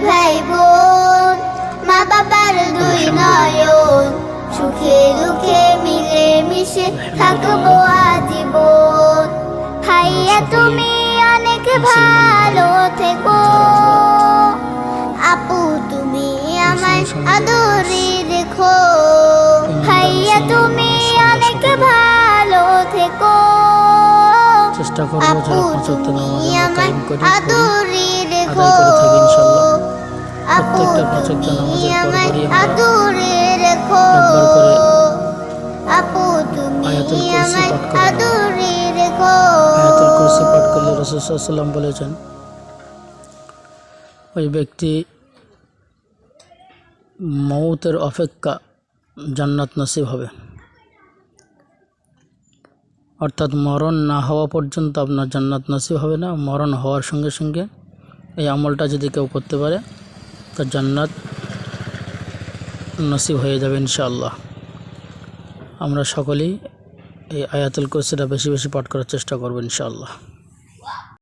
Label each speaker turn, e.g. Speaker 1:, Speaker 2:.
Speaker 1: ভাই বোন, মা বাবার দুই নয়ন, সুখে দুঃখে মিলে মিশে থাকবো আজীবন। ভাইয়া তুমি অনেক ভালো থেকো, আপু তুমি আমায় আদরে রেখো। ভাইয়া তুমি অনেক ভালো থেকো,
Speaker 2: চেষ্টা করব
Speaker 1: আপু তুমি আমায় আদরে রেখো। আপু তুমি আমায় আদরে রেখো। আপু তুমি আমায় আদরে রেখো।
Speaker 2: আয়াতুল কুরসি পাঠ করলে রাসূল সাল্লাল্লাহু আলাইহি ওয়াসাল্লাম বলেছেন ওই ব্যক্তি মৌতের অপেক্ষা জান্নাত নসিব হবে। অর্থাৎ মরণ না হওয়া পর্যন্ত আপনার জান্নাত নসিব হবে না, মরণ হওয়ার সঙ্গে সঙ্গে এই আমলটা যদি কেউ করতে পারে তার জান্নাত নসিব হয়ে যাবে ইনশাআল্লাহ। আমরা সকলেই এই আয়াতুল কুরসিটা বেশি বেশি পাঠ করার চেষ্টা করব ইনশাআল্লাহ।